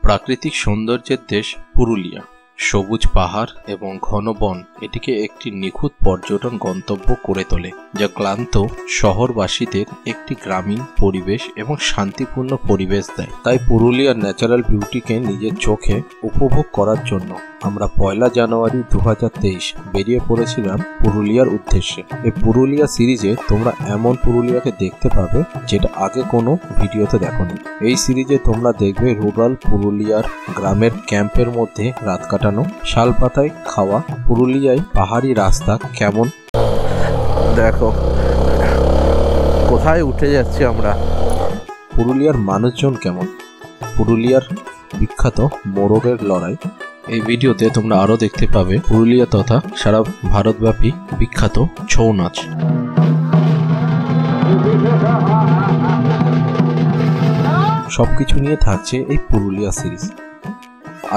প্রাকৃতিক সৌন্দর্যের দেশ পুরুলিয়া। সবুজ পাহাড় এবং ঘন বন এটিকে একটি নিখুঁত পর্যটন গন্তব্য করে তোলে, যা ক্লান্ত শহরবাসীদের একটি গ্রামীণ পরিবেশ এবং শান্তিপূর্ণ পরিবেশ দেয়। তাই পুরুলিয়ার ন্যাচারাল বিউটিকে নিজের চোখে উপভোগ করার জন্য আমরা 1 জানুয়ারি 2023 বেরিয়ে পড়েছিলাম পুরুলিয়ার উদ্দেশ্যে। এই পুরুলিয়া সিরিজে তোমরা এমন পুরুলিয়াকে দেখতে পাবে যেটা আগে কোনো ভিডিওতে দেখোনি। এই সিরিজে তোমরা দেখবে রুরাল পুরুলিয়ার গ্রামের ক্যাম্পের মধ্যে রাত কাটানো, শালপাতায় খাওয়া, পুরুলিয়ায় পাহাড়ি রাস্তা কেমন, দেখো কোথায় উঠে যাচ্ছি আমরা, পুরুলিয়ার মানুষজন কেমন, পুরুলিয়ার বিখ্যাত মোরগের লড়াই। এই ভিডিওতে তোমরা আরো দেখতে পাবে পুরুলিয়া তথা সারা ভারতব্যাপী বিখ্যাত ছৌ নাচ। সবকিছু নিয়ে থাকছে এই পুরুলিয়া সিরিজ।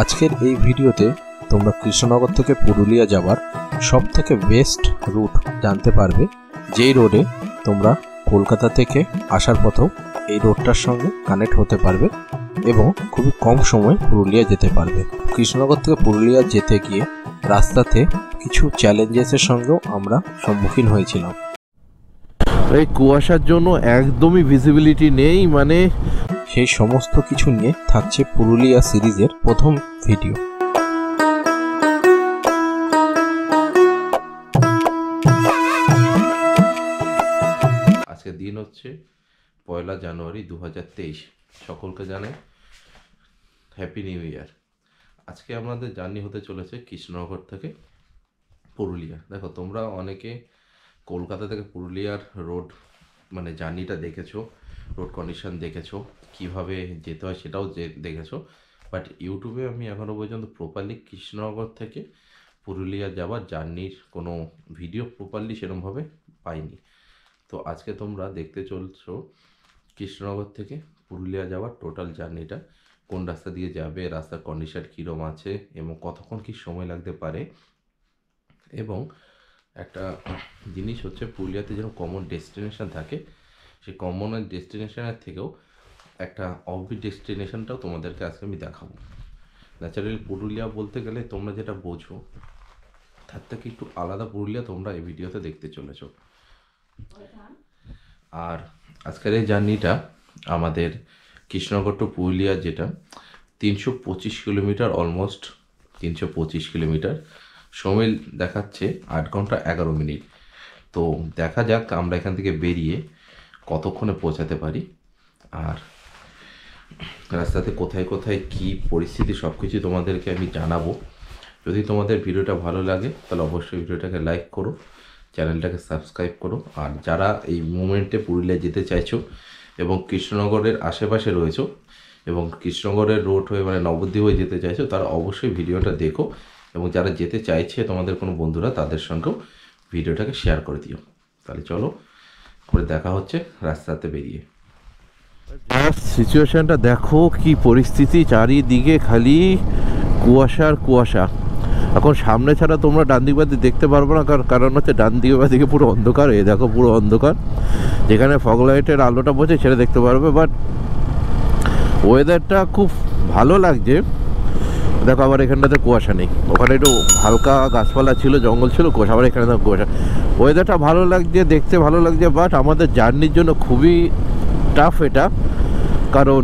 আজকের এই ভিডিওতে তোমরা কৃষ্ণনগর থেকে পুরুলিয়া যাওয়ার সব থেকে বেস্ট রুট জানতে পারবে, যেই রোডে তোমরা কলকাতা থেকে আসার পথেও এই রোডটার সঙ্গে কানেক্ট হতে পারবে এবং খুবই কম সময়ে পুরুলিয়া যেতে পারবে। কৃষ্ণনগর থেকে পুরুলিয়া যেতে গিয়ে রাস্তাতে কিছু চ্যালেঞ্জেসের সঙ্গেও আমরা সম্মুখীন হয়েছিলাম। এই কুয়াশার জন্য একদমই ভিজিবিলিটি নেই, মানে সেই সমস্ত কিছু নিয়ে থাকছে পুরুলিয়া সিরিজের প্রথম ভিডিও। আজকের দিন হচ্ছে 1 জানুয়ারি 2023। সকলকে জানাই হ্যাপি নিউ ইয়ার। আজকে আমাদের জার্নি হতে চলেছে কৃষ্ণনগর থেকে পুরুলিয়া। দেখো, তোমরা অনেকে কলকাতা থেকে পুরুলিয়ার রোড মানে জার্নিটা দেখেছো, রোড কন্ডিশন দেখেছো, কিভাবে যেতে হয় সেটাও দেখেছো, বাট ইউটিউবে আমি এখনও পর্যন্ত প্রপারলি কৃষ্ণনগর থেকে পুরুলিয়া যাওয়ার জার্নির কোনো ভিডিও প্রপারলি সেরকমভাবে পাইনি। তো আজকে তোমরা দেখতে চলছো কৃষ্ণনগর থেকে পুরুলিয়া যাওয়ার টোটাল জার্নিটা, কোন রাস্তা দিয়ে যাবে, রাস্তার কন্ডিশন কীরকম আছে এবং কতক্ষণ কী সময় লাগতে পারে। এবং একটা জিনিস হচ্ছে, পুরুলিয়াতে যেরকম কমন ডেস্টিনেশন থাকে, সেই কমন ডেস্টিনেশনের থেকেও একটা অফবিট ডেস্টিনেশনটাও তোমাদেরকে আজকে আমি দেখাবো। ন্যাচারালি পুরুলিয়া বলতে গেলে তোমরা যেটা বোঝো তার থেকে একটু আলাদা পুরুলিয়া তোমরা এই ভিডিওতে দেখতে চলেছো। আর আজকের এই জার্নিটা আমাদের কৃষ্ণনগর টু পুরুলিয়া, যেটা 325 কিলোমিটার, অলমোস্ট 325 কিলোমিটার, সময় দেখাচ্ছে 8 ঘন্টা 11 মিনিট। তো দেখা যাক আমরা এখান থেকে বেরিয়ে কতক্ষণে পৌঁছাতে পারি, আর রাস্তাতে কোথায় কোথায় কী পরিস্থিতি সব কিছু তোমাদেরকে আমি জানাবো। যদি তোমাদের ভিডিওটা ভালো লাগে তাহলে অবশ্যই ভিডিওটাকে লাইক করো, চ্যানেলটাকে সাবস্ক্রাইব করো। আর যারা এই মুমেন্টে পুরুলিয়া যেতে চাইছো এবং কৃষ্ণনগরের আশেপাশে রয়েছো এবং কৃষ্ণনগরের রোড হয়ে মানে নবদ্বীপ হয়ে যেতে চাইছো, তারা অবশ্যই ভিডিওটা দেখো, এবং যারা যেতে চাইছে তোমাদের কোনো বন্ধুরা, তাদের সঙ্গেও ভিডিওটাকে শেয়ার করে দিও। তাহলে চলো করে দেখা হচ্ছে রাস্তাতে বেরিয়ে। সিচুয়েশনটা দেখো, কি পরিস্থিতি, চারিদিকে খালি কুয়াশার কুয়াশা। এখন সামনে ছাড়া তোমরা ডান দিক বাদিকে দেখতে পারবো না, কারণ হচ্ছে ডান দিকে বাদিকে পুরো অন্ধকার। এই দেখো পুরো অন্ধকার, যেখানে ফগ লাইটের আলোটা পড়ছে সেটা দেখতে পারবে। বাট ওয়েদারটা খুব ভালো লাগছে। দেখো আবার এখানটাতে কুয়াশা নেই, ওখানে একটু হালকা গাছপালা ছিল, জঙ্গল ছিল, কুয়াশা। আবার এখানে দেখো কুয়াশা। ওয়েদারটা ভালো লাগছে, দেখতে ভালো লাগছে, বাট আমাদের জার্নির জন্য খুবই টাফ এটা। কারণ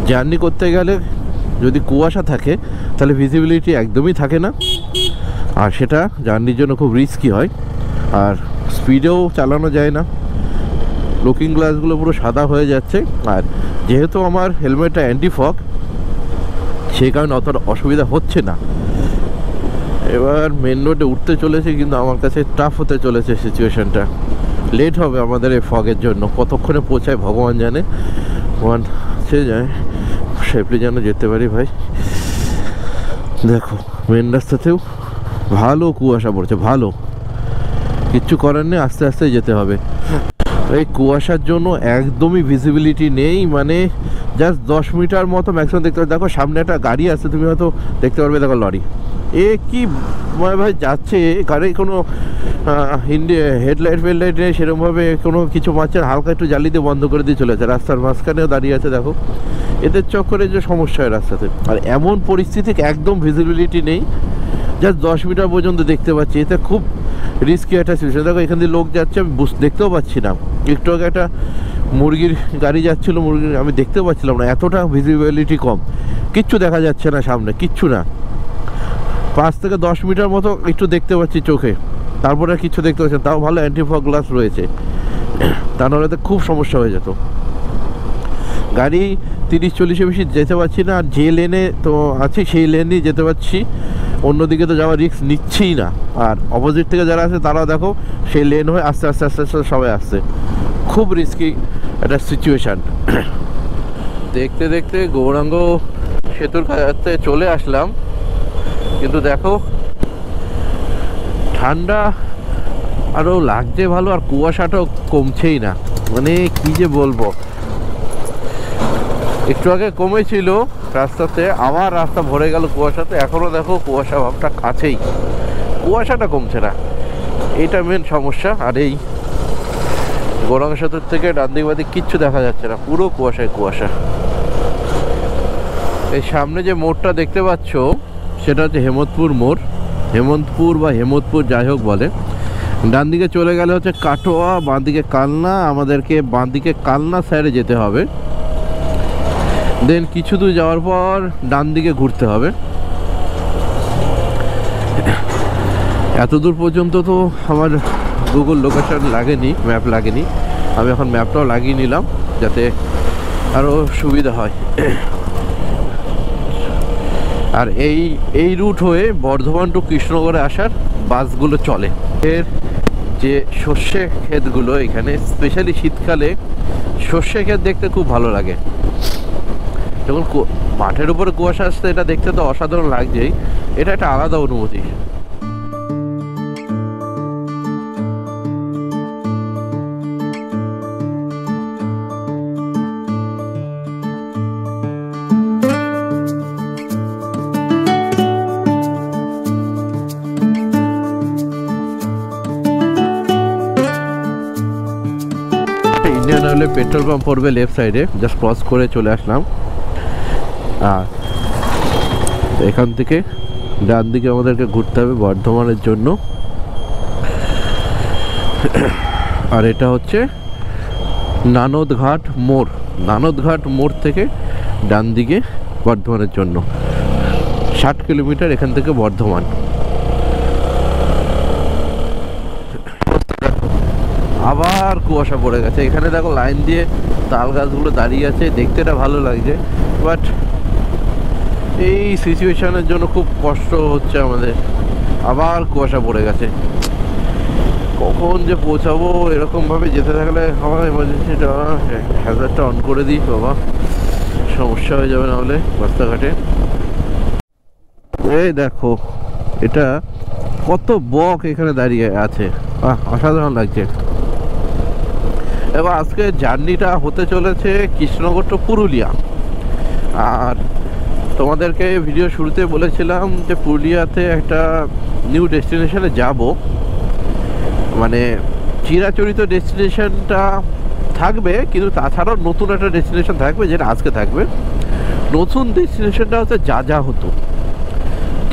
জার্নি করতে গেলে যদি কুয়াশা থাকে তাহলে ভিজিবিলিটি একদমই থাকে না, আর সেটা জার্নির জন্য খুব রিস্কি হয়, আর স্পিডেও চালানো যায় না। লুকিং গ্লাসগুলো পুরো সাদা হয়ে যাচ্ছে। আর যেহেতু আমার হেলমেটটা অ্যান্টি ফগ, সেই কারণে অতটা অসুবিধা হচ্ছে না। এবার মেন রোডে উঠতে চলেছে, কিন্তু আমার কাছে টাফ হতে চলেছে সিচুয়েশনটা। লেট হবে আমাদের এই ফগের জন্য, কতক্ষণে পৌঁছায় ভগবান জানে। ভগবান সে যায়, সেফলি যেন যেতে পারি ভাই। দেখো মেন রাস্তাতেও ভালো কুয়াশা পড়ছে, ভালো, কিচ্ছু করার নেই, আস্তে আস্তে যেতে হবে। এই কুয়াশার জন্য একদমই ভিজিবিলিটি নেই, মানে জাস্ট 10 মিটার মতো ম্যাক্সিমাম দেখতে পাবে। দেখো সামনে একটা গাড়ি আছে, তুমি হয়তো দেখতে পারবে, দেখো লরি। এ কি ভাই যাচ্ছে, গাড়ি কোনো হেডলাইট ফেডলাইট নেই সেরকমভাবে, কোনো কিছু মারছে, হালকা একটু জ্বালি দিয়ে বন্ধ করে দিয়ে চলে যাচ্ছে। রাস্তার মাঝখানেও দাঁড়িয়ে আছে, দেখো এদের চক্করে যে সমস্যা হয় রাস্তাতে। আর এমন পরিস্থিতি একদম ভিজিবিলিটি নেই, জাস্ট 10 মিটার পর্যন্ত দেখতে পাচ্ছি। এতে খুব রিস্কি একটা সিচুয়েশন। দেখো এখান দিয়ে লোক যাচ্ছে, আমি দেখতেও পাচ্ছি না। একটু আগে একটা মুরগির গাড়ি যাচ্ছিল, মুরগির আমি দেখতেও পাচ্ছিলাম না, এতটা ভিজিবিলিটি কম, কিচ্ছু দেখা যাচ্ছে না সামনে, কিচ্ছু না। 5 থেকে 10 মিটার মতো একটু দেখতে পাচ্ছি চোখে, তারপরে আর কিছু দেখতে পাচ্ছি। তাও ভালো অ্যান্টিফগ গ্লাস রয়েছে, তা নাহলে তো খুব সমস্যা হয়ে যেত। গাড়ি 30-40-এ বেশি যেতে পারছি না, আর যে লেনে তো আছি সেই লেনেই যেতে পারছি, অন্যদিকে তো যাওয়ার রিস্ক নিচ্ছিই না। আর অপোজিট থেকে যারা আছে তারাও দেখো সেই লেন হয়ে আস্তে আস্তে আস্তে আস্তে সবাই আসছে, খুব রিস্কি একটা সিচুয়েশান। দেখতে দেখতে গৌরাঙ্গ সেতুর কাছে চলে আসলাম, কিন্তু দেখো ঠান্ডা আরও লাগছে ভালো, আর কুয়াশাটাও কমছেই না, মানে কি যে বলবো। একটু আগে কমেছিল রাস্তাতে, আবার রাস্তা ভরে গেল কুয়াশাতে, এখনও দেখো কুয়াশা ভাবটা আছেই, কুয়াশাটা কমছে না, এইটা মেন সমস্যা। আর এই গৌরাঙ্গ সেতুর থেকে ডান দিক বাদিক কিচ্ছু দেখা যাচ্ছে না, পুরো কুয়াশায় কুয়াশা। এই সামনে যে মোড়টা দেখতে পাচ্ছ সেটা হচ্ছে হেমন্তপুর মোড়, হেমন্তপুর বা হেমন্তপুর যাই হোক বলে। ডান দিকে চলে গেলে হচ্ছে কাটোয়া, বাঁ দিকে কালনা, আমাদেরকে বাঁ দিকে কালনা সাইডে যেতে হবে। দেন কিছু দূর যাওয়ার পর ডান দিকে ঘুরতে হবে। এত দূর পর্যন্ত তো আমার গুগল লোকেশন লাগেনি, ম্যাপ লাগেনি, আমি এখন ম্যাপটাও লাগিয়ে নিলাম যাতে আরও সুবিধা হয়। আর এই রুট হয়ে বর্ধমান টু কৃষ্ণনগরে আসার বাসগুলো চলে। এর যে সর্ষে ক্ষেতগুলো এখানে, স্পেশালি শীতকালে সর্ষে ক্ষেত দেখতে খুব ভালো লাগে। যখন মাঠের উপরে কুয়াশা আসছে, এটা দেখতে তো অসাধারণ লাগছেই, এটা একটা আলাদা অনুভূতি। ইন্ডিয়ান অয়েলের পেট্রোল পাম্প পড়বে লেফট সাইডে, জাস্ট ক্রস করে চলে আসলাম। আর এখান থেকে ডান দিকে আমাদেরকে ঘুরতে হবে বর্ধমানের জন্য। আর এটা হচ্ছে নানদঘাট মোড়, নানদঘাট মোড় থেকে ডান দিকে বর্ধমানের জন্য 60 কিলোমিটার এখান থেকে বর্ধমান। আবার কুয়াশা পড়ে গেছে, এখানে দেখো লাইন দিয়ে তাল গাছগুলো দাঁড়িয়ে আছে, দেখতে এটা ভালো লাগছে, বাট এই সিচুয়েশনের জন্য খুব কষ্ট হচ্ছে আমাদের। আবার কুয়াশা পড়ে গেছে, কখন যে পৌঁছাবো, এরকমভাবে যেতে থাকলে আমার এমার্জেন্সিটা হ্যাজারটা অন করে দিই বাবা, সমস্যা হয়ে যাবে নাহলে রাস্তাঘাটে। এই দেখো এটা কত বক এখানে দাঁড়িয়ে আছে, অসাধারণ লাগছে। এবার আজকে জার্নিটা হতে চলেছে কৃষ্ণনগর টু পুরুলিয়া। আর তোমাদেরকে ভিডিও শুরুতে বলেছিলাম যে পুরুলিয়াতে একটা নিউ ডেস্টিনেশনে যাব, মানে চিরাচরিত ডেস্টিনেশনটা থাকবে, কিন্তু তাছাড়াও নতুন একটা ডেস্টিনেশন থাকবে, যেটা আজকে থাকবে। নতুন ডেস্টিনেশনটা হচ্ছে যাযাহতু।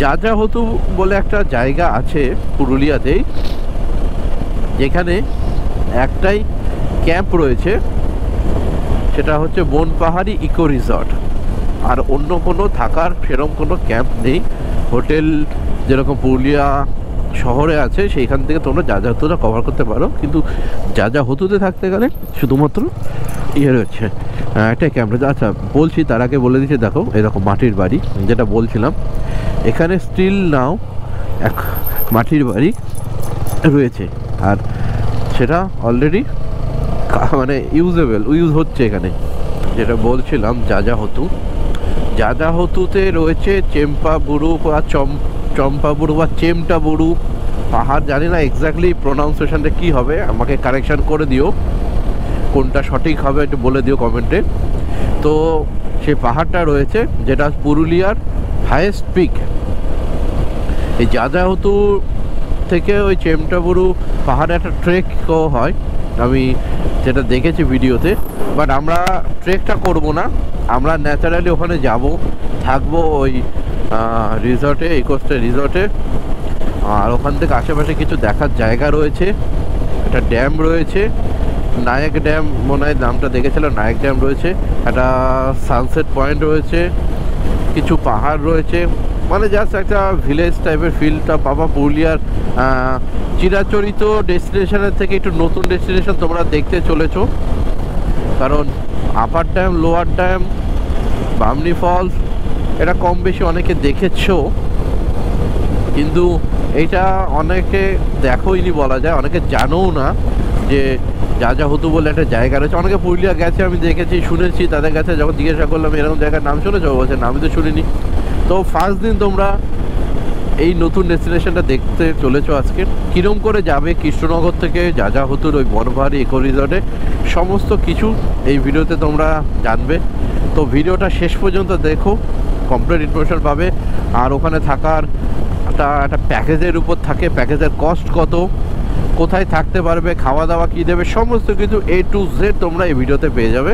যাযাহতু বলে একটা জায়গা আছে পুরুলিয়াতেই, যেখানে একটাই ক্যাম্প রয়েছে, সেটা হচ্ছে বনপাহাড়ি ইকো রিসর্ট। আর অন্য কোনো থাকার সেরকম কোনো ক্যাম্প নেই। হোটেল যেরকম পুরুলিয়া শহরে আছে সেইখান থেকে তোমরা যাযাহতুটা কভার করতে পারো, কিন্তু যাযাহতুতে থাকতে গেলে শুধুমাত্র ইয়ে রয়েছে একটা ক্যাম্প রয়েছে। আচ্ছা বলছি, তার আগে বলে দিচ্ছি, দেখো এরকম মাটির বাড়ি যেটা বলছিলাম, এখানে স্টিল নাও এক মাটির বাড়ি রয়েছে, আর সেটা অলরেডি মানে ইউজ হচ্ছে এখানে। যেটা বলছিলাম যাযাহতু, যাযাহতুতে রয়েছে চেম্পাবুরু বা চম্পাবুরু বা চেমটাবুরু পাহাড়, জানি না এক্স্যাক্টলি প্রোনাউন্সিয়েশনটা কী হবে, আমাকে কারেকশান করে দিও। কোনটা সঠিক হবে একটু বলে দিও কমেন্টে। তো সেই পাহাড়টা রয়েছে যেটা পুরুলিয়ার হাইয়েস্ট পিক। এই যাজাহতু থেকে ওই চেমটাবুরু পাহাড়ে একটা ট্রেকও হয়, আমি যেটা দেখেছি ভিডিওতে। বাট আমরা ট্রেকটা করব না, আমরা ন্যাচারালি ওখানে যাব, থাকবো ওই রিসর্টে, ইকোস্টে রিসর্টে। আর ওখান থেকে আশেপাশে কিছু দেখার জায়গা রয়েছে, একটা ড্যাম রয়েছে, নায়ক ড্যাম মনে হয় নামটা দেখেছিলাম, নায়ক ড্যাম রয়েছে, একটা সানসেট পয়েন্ট রয়েছে, কিছু পাহাড় রয়েছে, মানে জাস্ট একটা ভিলেজ টাইপের ফিলটা পাবা। পুরুলিয়ার চিরাচরিত ডেস্টিনেশনের থেকে একটু নতুন ডেস্টিনেশন তোমরা দেখতে চলেছো, কারণ upper dam, lower dam, Bamni falls এটা কম বেশি অনেকে দেখেছো, কিন্তু এইটা অনেকে দেখোইনি বলা যায়, অনেকে জানোও না যে যাজাহতু বলে একটা জায়গা রয়েছে। অনেকে পুরুলিয়া গেছে, আমি দেখেছি, শুনেছি, তাদের কাছে যখন জিজ্ঞাসা করলাম এরকম জায়গার নাম শুনেছো, বলছে না আমি তো শুনিনি। তো ফার্স্ট দিন তোমরা এই নতুন ডেস্টিনেশনটা দেখতে চলেছো আজকে। কীরকম করে যাবে কৃষ্ণনগর থেকে যাজাহতুর ওই বনপাহাড়ি ইকো রিসর্টে, সমস্ত কিছু এই ভিডিওতে তোমরা জানবে। তো ভিডিওটা শেষ পর্যন্ত দেখো, কমপ্লিট ইনফরমেশন পাবে। আর ওখানে থাকার একটা প্যাকেজের উপর থাকে, প্যাকেজের কস্ট কত, কোথায় থাকতে পারবে, খাওয়া দাওয়া কী দেবে, সমস্ত কিছু A to Z তোমরা এই ভিডিওতে পেয়ে যাবে।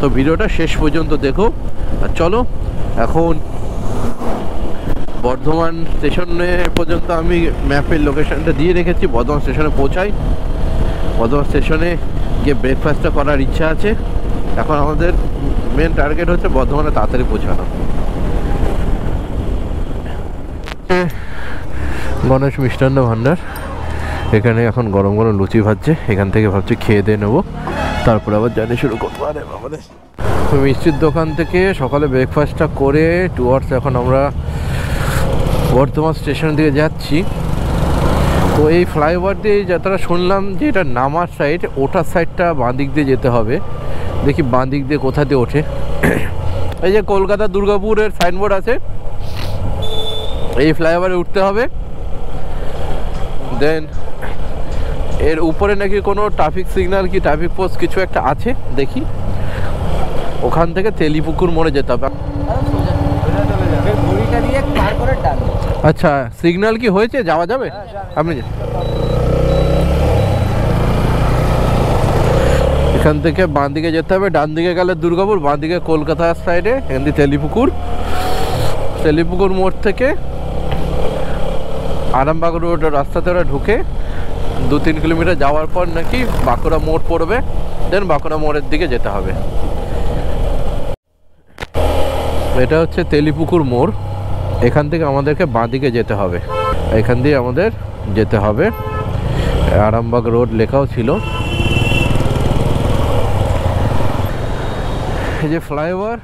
তো ভিডিওটা শেষ পর্যন্ত দেখো। আর চলো এখন বর্ধমান স্টেশনে পর্যন্ত আমি ম্যাপের লোকেশনটা দিয়ে রেখেছি, বর্ধমান স্টেশনে পৌঁছাই। বর্ধমান স্টেশনে গিয়ে ব্রেকফাস্টটা করার ইচ্ছা আছে। এখন আমাদের মেন টার্গেট হচ্ছে বর্ধমানে তাড়াতাড়ি পৌঁছানো। গণেশ মিষ্টান্ন ভাণ্ডার, এখানে এখন গরম গরম লুচি ভাজছে, এখান থেকে ভাবছি খেয়ে দিয়ে নেবো, তারপরে আবার জার্নি শুরু করবো। আরে আমাদের মিষ্টির দোকান থেকে সকালে ব্রেকফাস্টটা করে টুয়ার্ডস এখন আমরা বর্ধমান স্টেশন দিকে যাচ্ছি। তো এই ফ্লাইওভার দিয়ে যতটা শুনলাম যে এটা নামার সাইড, ওঠার সাইডটা বাঁ দিক দিয়ে যেতে হবে। দেখি বাঁ দিক দিয়ে কোথা দিয়ে ওঠে। এই যে কলকাতা দুর্গাপুরের সাইনবোর্ড আছে, এই ফ্লাইওভারে উঠতে হবে। দেন এর উপরে নাকি কোনো ট্রাফিক সিগন্যাল কি ট্রাফিক পোস্ট কিছু একটা আছে, দেখি। ওখান থেকে তেলিপুকুর মোড়ে যেতে হবে। আচ্ছা, সিগন্যাল কি হয়েছে, যাওয়া যাবে? আপনি এখান থেকে বাঁ দিকে যেতে হবে, ডান দিকে গেলে দুর্গাপুর, বাঁ দিকে কলকাতার সাইডে, এখান থেকে তেলিপুকুর মোড় থেকে আরামবাগ রোড রাস্তাতে ওরা ঢুকে 2-3 কিলোমিটার যাওয়ার পর নাকি বাঁকুড়া মোড় পড়বে, দেন বাঁকুড়া মোড়ের দিকে যেতে হবে। এটা হচ্ছে তেলিপুকুর মোড়, এখান থেকে আমাদেরকে বাঁ দিকে যেতে হবে, এখান দিয়ে আমাদের যেতে হবে। আরামবাগ রোড লেখাও ছিল। এই যে ফ্লাইওভার,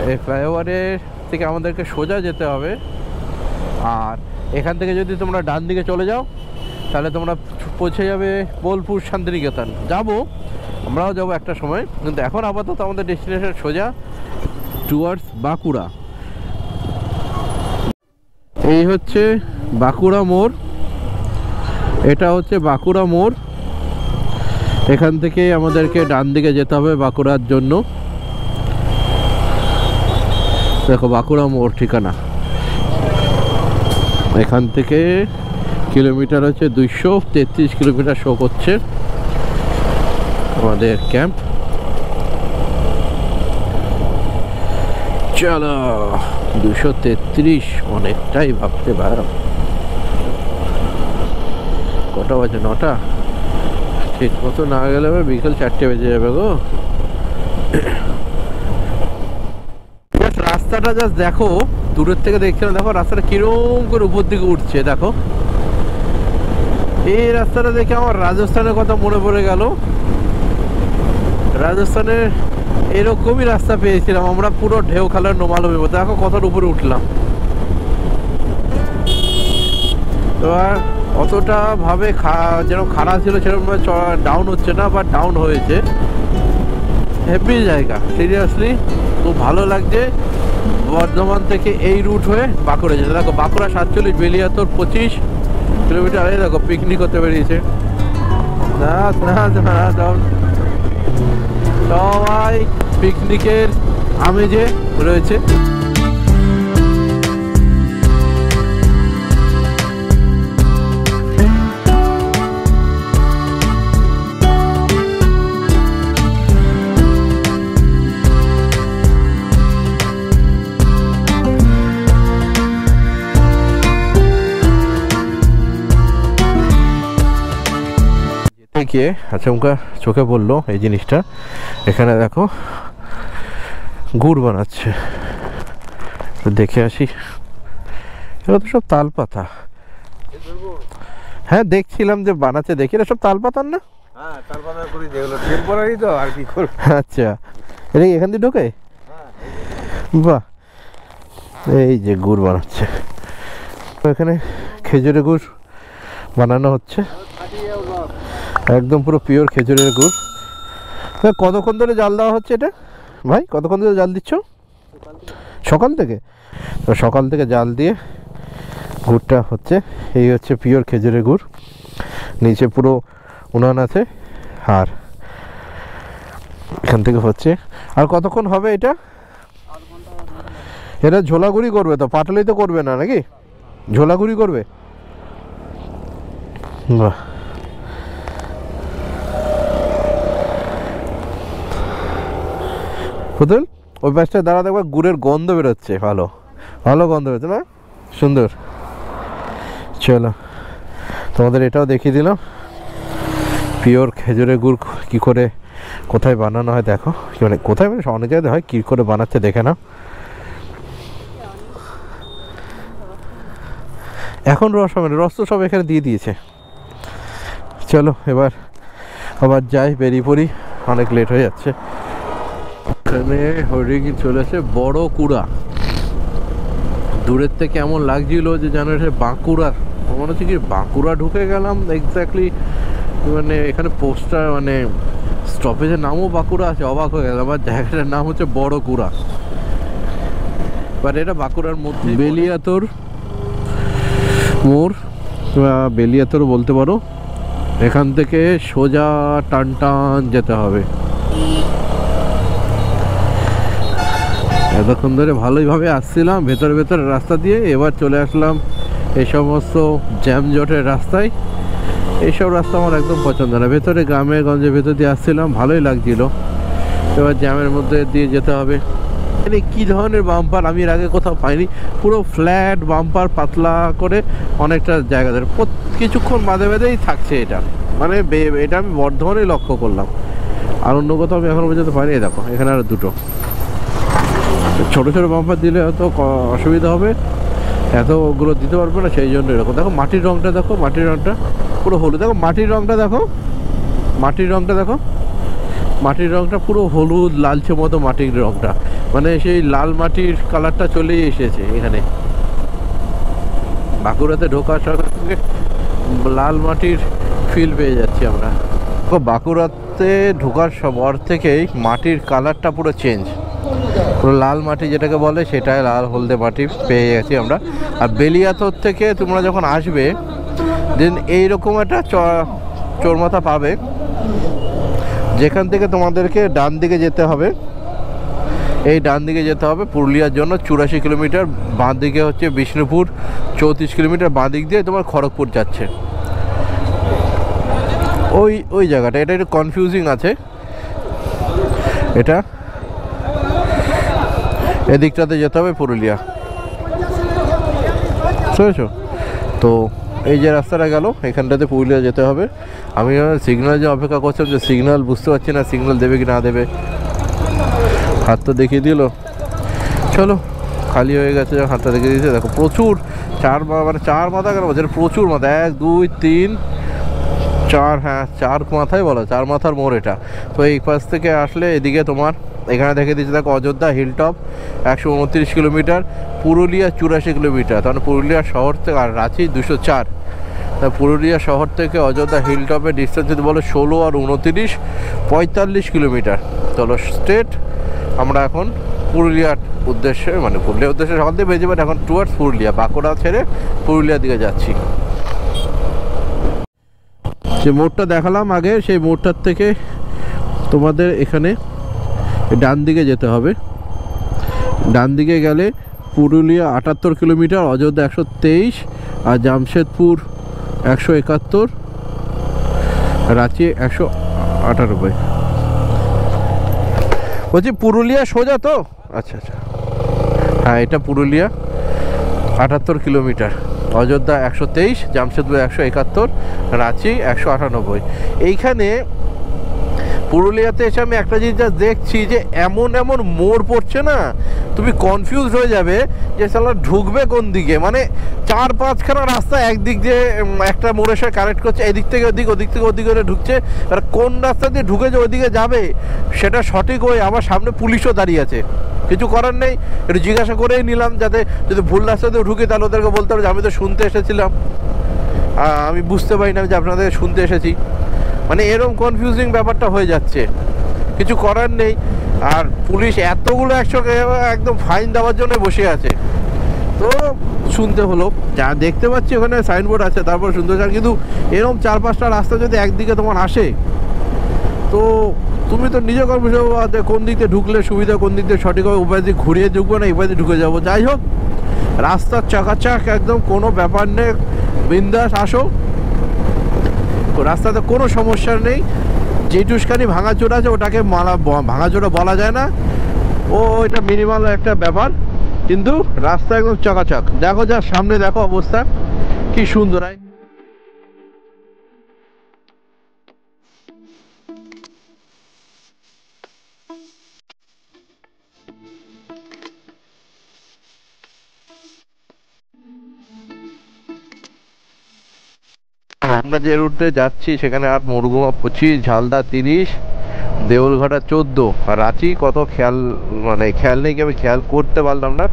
এই ফ্লাইওভারের থেকে আমাদেরকে সোজা যেতে হবে। আর এখান থেকে যদি তোমরা ডান দিকে চলে যাও তাহলে তোমরা পৌঁছে যাবে বোলপুর শান্তিনিকেতন। যাবো, আমরাও যাবো একটা সময়, কিন্তু এখন আপাতত আমাদের ডেস্টিনেশন সোজা টুয়ার্ডস বাঁকুড়া। এই হচ্ছে বাঁকুড়া মোড়, এটা হচ্ছে বাঁকুড়া মোড়। এখান থেকে আমাদেরকে ডান দিকে যেতে হবে বাঁকুড়ার জন্য। দেখো বাঁকুড়া মোড় ঠিকানা, এখান থেকে কিলোমিটার হচ্ছে 233 কিলোমিটার শো করছে আমাদের ক্যাম্প। চলো 233 অনেকটাই ভাবতে পারো। কটা বাজে? 9টা। ঠিক মতো না গেলে বিকেল 4টে বেজে যাবে গো। রাস্তাটা জাস্ট দেখো, দূরের থেকে দেখছিলাম, দেখো রাস্তাটা কিরকম করে উপর দিকে উঠছে। দেখো এই রাস্তাটা দেখে আমার রাজস্থানের কথা মনে পড়ে গেল। রাজস্থানের এরকমই রাস্তা পেয়েছিলাম আমরা, পুরো ঢেউ খেলার নোমালুমি মতো। দেখো কতটা উপরে উঠলাম। তো অতটা ভাবে যেরকম খাড়া ছিল সেরকম ডাউন হচ্ছে না, বাট ডাউন হয়েছে। হেভি জায়গা, সিরিয়াসলি খুব ভালো লাগছে। বর্ধমান থেকে এই রুট হয়ে বাঁকুড়া যেতে। দেখো বাঁকুড়া 47, বেলিয়াতর 25 কিলোমিটার। দেখো পিকনিক করতে বেরিয়েছে। না ডাউন পিকনিকের আমেজে রয়েছে। গিয়ে আচমকা চোখে পড়লো এই জিনিসটা, এখানে দেখো গুড় বানাচ্ছে, তো দেখে আসি। এগুলো তো সব তাল পাতা। হ্যাঁ দেখছিলাম যে বানাচ্ছে, দেখি এটা সব তাল পাতার না? হ্যাঁ তাল পাতা করি, যেগুলো টেম্পোরারি তো আর কি করব। আচ্ছা, এটা কি এখান দিয়ে ঢোকে? বাহ, এই যে গুড় বানাচ্ছে, এখানে খেজুরের গুড় বানানো হচ্ছে, একদম পুরো পিওর খেজুরের গুড়। কতক্ষণ ধরে জাল দেওয়া হচ্ছে এটা ভাই? কতক্ষণ ধরে জাল দিচ্ছ? সকাল থেকে? তো সকাল থেকে জাল দিয়ে গুড়টা হচ্ছে, এই হচ্ছে পিওর খেজুরের গুড়। নিচে পুরো উনান আছে, আর এখান থেকে হচ্ছে। আর কতক্ষণ হবে এটা? এটা ঝোলাগুড়ি করবে তো, পাটালি তো করবে না নাকি? ঝোলাগুড়ি করবে। বাহ, পুতুল ওই পাশটা দাঁড়া, দেখবা গুড়ের গন্ধ বেরোচ্ছে, ভালো ভালো গন্ধ বেরোচ্ছে না? সুন্দর। চলো তোমাদের এটাও দেখিয়ে দিলাম, পিওর খেজুরের গুড় কী করে কোথায় বানানো হয় দেখো। মানে কোথায়, মানে অনেক জায়গায় হয়, কী করে বানাচ্ছে দেখে নাও। এখন রস হবে না, রস তো সব এখানে দিয়ে দিয়েছে। চলো এবার আবার যাই, বেরিয়ে পড়ি, অনেক লেট হয়ে যাচ্ছে। এখানে হরিণ চলেছে বড় কুড়া, দূরের থেকে এমন লাগছিল যে যেন এটা বাঁকুড়ার, মনে হচ্ছে কি বাঁকুড়া ঢুকে গেলাম এক্স্যাক্টলি। মানে এখানে পোস্টার, মানে স্টপেজের নামও বাঁকুড়া আছে, অবাক হয়ে গেলাম। আর জায়গাটার নাম হচ্ছে বড় কুড়া, বাট এটা বাঁকুড়ার মধ্যে। বেলিয়াতর মোড়, বেলিয়াতর বলতে পারো। এখান থেকে সোজা টান টান যেতে হবে। এতক্ষণ ধরে ভালোইভাবে আসছিলাম ভেতরে ভেতরে রাস্তা দিয়ে, এবার চলে আসলাম এই সমস্ত জ্যামজটের রাস্তায়। এইসব রাস্তা আমার একদম পছন্দ না। ভেতরে গ্রামে গঞ্জের ভেতর দিয়ে আসছিলাম, ভালোই লাগছিল। এবার জ্যামের মধ্যে দিয়ে যেতে হবে। এখানে কী ধরনের বাম্পার আমি এর আগে কোথাও পাইনি, পুরো ফ্ল্যাট বাম্পার, পাতলা করে অনেকটা জায়গা ধরে কিছুক্ষণ বাঁধে বেঁধেই থাকছে। এটা মানে এটা আমি বর্ধমানে লক্ষ্য করলাম, আর অন্য কোথাও আমি এখনো পর্যন্ত পাইনি। দেখো এখানে আর দুটো ছোটো ছোটো বাম্পার দিলে হয়তো অসুবিধা হবে, এতগুলো দিতে পারবো না, সেই জন্য এরকম। দেখো মাটির রঙটা, দেখো মাটির রঙটা পুরো হলুদ। দেখো মাটির রঙটা, দেখো মাটির রঙটা, দেখো মাটির রঙটা পুরো হলুদ লালচে মতো মাটির রঙটা, মানে সেই লাল মাটির কালারটা চলেই এসেছে এখানে। বাঁকুড়াতে ঢোকার সঙ্গে সঙ্গে লাল মাটির ফিল পেয়ে যাচ্ছি আমরা। বাঁকুড়াতে ঢোকার পর থেকেই মাটির কালারটা পুরো চেঞ্জ, পুরো লাল মাটি যেটাকে বলে সেটাই লাল হলদে মাটি পেয়ে গেছি আমরা। আর বেলিয়াতর থেকে তোমরা যখন আসবে দেন এইরকম একটা চোরমাথা পাবে, যেখান থেকে তোমাদেরকে ডান দিকে যেতে হবে। এই ডান দিকে যেতে হবে পুরুলিয়ার জন্য 84 কিলোমিটার, বাঁ দিকে হচ্ছে বিষ্ণুপুর 34 কিলোমিটার, বাঁ দিক দিয়ে তোমার খড়গপুর যাচ্ছে। ওই জায়গাটা, এটা একটু কনফিউজিং আছে। এটা এদিকটাতে যেতে হবে পুরুলিয়া, বুঝেছো তো? এই যে রাস্তাটা গেল, এখানটাতে পুরুলিয়া যেতে হবে। আমি সিগন্যাল যে অপেক্ষা করছিলাম, যে সিগন্যাল বুঝতে পারছি না সিগন্যাল দেবে কি না দেবে। হাত তো দেখিয়ে দিল, চলো খালি হয়ে গেছে, হাতটা দেখিয়ে দিয়েছে। দেখো প্রচুর মানে চার মাথা কেন বলছে, প্রচুর মাথা, 1 2 3 4, হ্যাঁ 4 মাথায় বলো, 4 মাথার মোড় এটা। তো এই পাশ থেকে আসলে এদিকে তোমার এখানে দেখে দিচ্ছে, দেখো Ayodhya hilltop 129 kilometre, Purulia 84 kilometre, তার মানে পুরুলিয়া শহর থেকে, আর রাঁচি 204। তা পুরুলিয়া শহর থেকে অযোধ্যা হিলটপের ডিস্টেন্স যদি বলো 16 আর 29 45 কিলোমিটার। চলো স্ট্রেট আমরা এখন পুরুলিয়ার উদ্দেশ্যে, মানে পুরুলিয়ার উদ্দেশ্যে সকাল দিয়ে বেজে, বাট এখন টুয়ার্ডস পুরুলিয়া, বাঁকুড়া ছেড়ে পুরুলিয়ার দিকে যাচ্ছি। যে মোড়টা দেখালাম আগে, সেই মোড়টার থেকে তোমাদের এখানে ডান দিকে যেতে হবে। ডান দিকে গেলে পুরুলিয়া 78 কিলোমিটার, অযোধ্যা 123, আর জামশেদপুর 171, রাঁচি 198। বলছি পুরুলিয়া সোজা তো? আচ্ছা আচ্ছা, হ্যাঁ এটা পুরুলিয়া 78 কিলোমিটার, অযোধ্যা 123, জামশেদপুর 171, রাঁচি 198। এইখানে পুরুলিয়াতে এসে আমি একটা জিনিস যা দেখছি যে এমন এমন মোড় পড়ছে না, তুমি কনফিউজ হয়ে যাবে যে সালা ঢুকবে কোন দিকে। মানে 4-5খানা রাস্তা একদিক দিয়ে একটা মোড়ের সাথে কানেক্ট করছে, এদিক থেকে ওদিক, ওদিক থেকে ওদিক করে ঢুকছে। আর কোন রাস্তা দিয়ে ঢুকে যে ওইদিকে যাবে সেটা সঠিক হয়ে আমার সামনে পুলিশও দাঁড়িয়ে আছে। কিছু করার নেই, একটু জিজ্ঞাসা করেই নিলাম, যাতে যদি ভুল রাস্তাতেও ঢুকে তাহলে ওদেরকে বলতে হবে যে আমি তো শুনতে এসেছিলাম, আমি বুঝতে পারি না যে আপনাদের শুনতে এসেছি। মানে এরকম কনফিউজিং ব্যাপারটা হয়ে যাচ্ছে, কিছু করার নেই। আর পুলিশ এতগুলো একসঙ্গে একদম ফাইন দেওয়ার জন্য বসে আছে, তো শুনতে হলো। যা দেখতে পাচ্ছি ওখানে সাইনবোর্ড আছে, তারপর শুনতে চান। কিন্তু এরকম 4-5টা রাস্তা যদি একদিকে তোমার আসে, তো তুমি তো নিজে কনফিউজ হবে কোন দিক দিয়ে ঢুকলে সুবিধা, কোন দিক দিয়ে সঠিক হবে, উপায় দিয়ে ঘুরিয়ে ঢুকবো না এবার দিয়ে ঢুকে যাবো। যাই হোক, রাস্তার চাকাচাক একদম, কোনো ব্যাপার নেই, বিন্দাস আসো, রাস্তাতে কোনো সমস্যা নেই। যেটুসখানি ভাঙাচোরা আছে ওটাকে ভাঙাচোরা বলা যায় না, ও এটা মিনিমাল একটা ব্যাপার, কিন্তু রাস্তা একদম চকাচক। দেখো যা সামনে দেখো অবস্থা কি সুন্দর। আমরা যে রুটে যাচ্ছি সেখানে আর মুরগুমা 25, ঝালদা 30, দেউলঘাটা 14, আর রাঁচি কত খেয়াল নেই কি আমি খেয়াল করতে পারলাম না।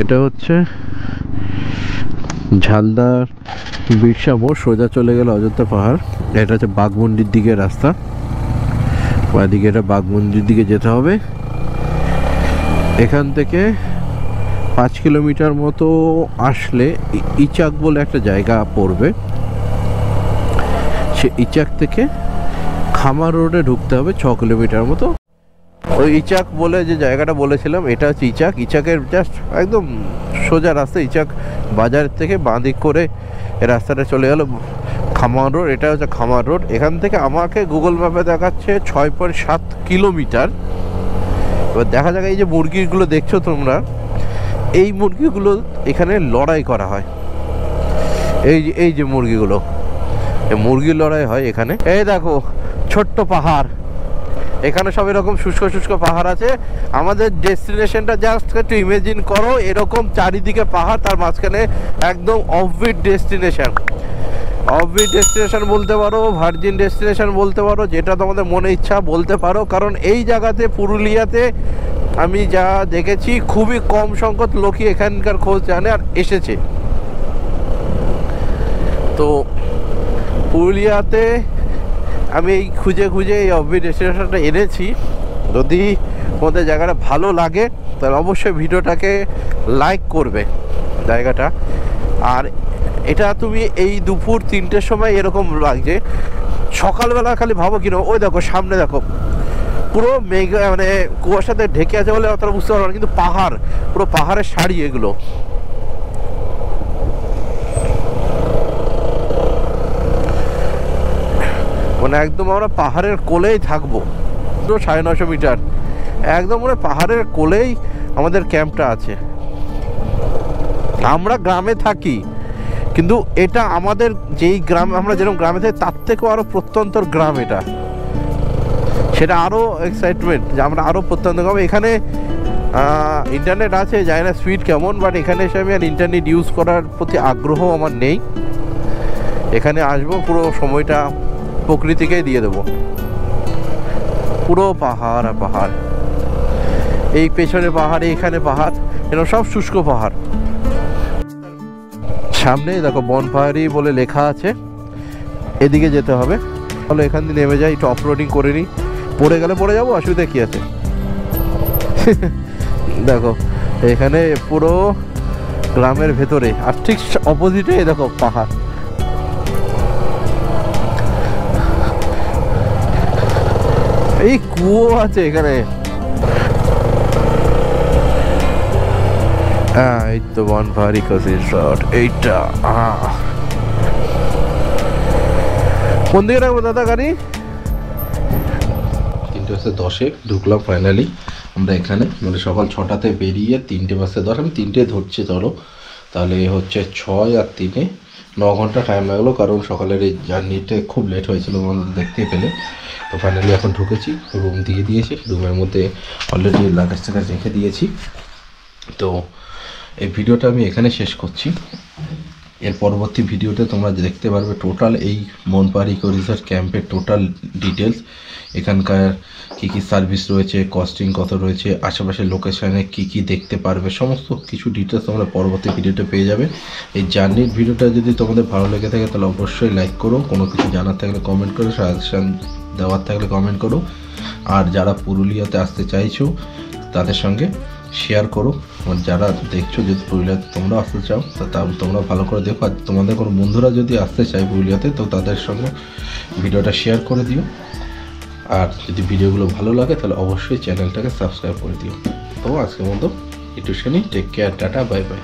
এটা হচ্ছে ঝালদার বিরসা মোড়, সোজা চলে গেল অযোধ্যা পাহাড়। এটা হচ্ছে বাঘমুন্ডির দিকে রাস্তা, ওইদিকে এটা বাঘমুন্ডির দিকে যেতে হবে। এখান থেকে 5 কিলোমিটার মতো আসলে ইচাক বলে একটা জায়গা পড়বে, সে ইচাক থেকে খামার রোডে ঢুকতে হবে 6 কিলোমিটার মতো। ওই ইচাক বলে যে জায়গাটা বলেছিলাম এটা হচ্ছে ইচাক। ইচাকের জাস্ট একদম সোজা রাস্তা, ইচাক বাজার থেকে বাঁ দিক করে এই রাস্তাটা চলে গেল খামার রোড। এটা হচ্ছে খামার রোড। এখান থেকে আমাকে গুগল ম্যাপে দেখাচ্ছে 6.7 কিলোমিটার। এবার দেখা যাক, এই যে মুরগিগুলো দেখছো তোমরা, এই মুরগিগুলো এখানে লড়াই করা হয়। এই যে মুরগিগুলো, এই মুরগির লড়াই হয় এখানে। এই দেখো ছোট্ট পাহাড়, এখানে সব এরকম শুষ্ক শুষ্ক পাহাড় আছে। আমাদের ডেস্টিনেশনটা জাস্ট একটু ইমেজিন করো, এরকম চারিদিকে পাহাড়, তার মাঝখানে একদম অফবিট ডেস্টিনেশন। অফবিট ডেস্টিনেশন বলতে পারো, ভার্জিন ডেস্টিনেশন বলতে পারো, যেটা তোমাদের মনে ইচ্ছা বলতে পারো। কারণ এই জায়গাতে পুরুলিয়াতে আমি যা দেখেছি খুবই কম সংখ্যক লোকই এখানকার খোঁজ জানে আর এসেছে। তো পুরুলিয়াতে আমি এই খুঁজে এই অফবিট ডেস্টিনেশনটা এনেছি। যদি তোমাদের জায়গাটা ভালো লাগে তাহলে অবশ্যই ভিডিওটাকে লাইক করবে জায়গাটা। আর এটা তুমি এই দুপুর 3টের সময় এরকম লাগছে, সকালবেলা খালি ভাবো কিনা, ওই দেখো সামনে দেখো পুরো মেঘ, মানে কুয়াশাতে ঢেকে আছে বলে অতটা বুঝতে পারবো না, কিন্তু পাহাড়, পুরো পাহাড়ের শাড়ি এগুলো। মানে একদম আমরা পাহাড়ের কোলেই থাকবো, 950 মিটার, একদম মানে পাহাড়ের কোলেই আমাদের ক্যাম্পটা আছে। আমরা গ্রামে থাকি, কিন্তু এটা আমাদের যেই গ্রাম, আমরা যেরকম গ্রামে থাকি তার থেকেও আরো প্রত্যন্তর গ্রাম এটা, সেটা আরো এক্সাইটমেন্ট যে আমরা আরো প্রত্যন্ত গ্রাম। এখানে ইন্টারনেট আছে, জানি না স্পিড কেমন, বাট এখানে এসে আমি আর ইন্টারনেট ইউজ করার প্রতি আগ্রহ আমার নেই। এখানে আসবো, পুরো সময়টা প্রকৃতিকেই দিয়ে দেবো। পুরো পাহাড় আর পাহাড়, এই পেছনে পাহাড়, এইখানে পাহাড়, এরকম সব শুষ্ক পাহাড়। সামনে দেখো বনপাহাড়ি বলে লেখা আছে, এদিকে যেতে হবে। তাহলে এখান দিয়ে নেমে যাই, একটু অফরোডিং করে নিই, পড়ে গেলে পড়ে যাবো, অসুবিধা কি আছে। দেখো এখানে পুরো গ্রামের ভেতরে, আর ঠিক অপোজিটে দেখো পাহাড়। এই কুয়ো আছে এখানে। এই তো বনপাহাড় ইকো রিসর্ট এইটা। কোন দিকে রাখবো দাদা গাড়ি? 3:10 ঢুকলাম ফাইনালি আমরা এখানে, মানে সকাল 6টাতে বেরিয়ে 3:10 আমি 3টে ধরছি চলো, তাহলে হচ্ছে 6 আর 3 9 ঘন্টা টাইম লাগলো, কারণ সকালের এই জার্নিতে খুব লেট হয়েছিল আমাদের দেখতে পেলে। তো ফাইনালি এখন ঢুকেছি, রুম দিয়ে দিয়েছি, রুমের মধ্যে অলরেডি লাগেজ টাগেজ রেখে দিয়েছি। তো এই ভিডিওটা আমি এখানে শেষ করছি। এর পরবর্তী ভিডিওতে তোমরা দেখতে পারবে টোটাল এই মনপাহাড় ইকো রিসর্ট ক্যাম্পের টোটাল ডিটেলস, এখানকার কী কী সার্ভিস রয়েছে, কস্টিং কত রয়েছে, আশেপাশের লোকেশানে কী কী দেখতে পারবে, সমস্ত কিছু ডিটেলস তোমরা পরবর্তী ভিডিওতে পেয়ে যাবে। এই জার্নির ভিডিওটা যদি তোমাদের ভালো লেগে থাকে তাহলে অবশ্যই লাইক করো, কোনো কিছু জানার থাকলে কমেন্ট করো, সাজেশান দেওয়ার থাকলে কমেন্ট করো, আর যারা পুরুলিয়াতে আসতে চাইছো তাদের সঙ্গে শেয়ার করো। যারা দেখছো যদি পুরুলিয়াতে তোমরা আসতে চাও তা তোমরা ভালো করে দেখো, আর তোমাদের কোনো বন্ধুরা যদি আসতে চায় পুরুলিয়াতে তো তাদের সঙ্গে ভিডিওটা শেয়ার করে দিও। আর যদি ভিডিওগুলো ভালো লাগে তাহলে অবশ্যই চ্যানেলটাকে সাবস্ক্রাইব করে দিও। তো আজকের মতো একটুখানি take care, tata, bye by.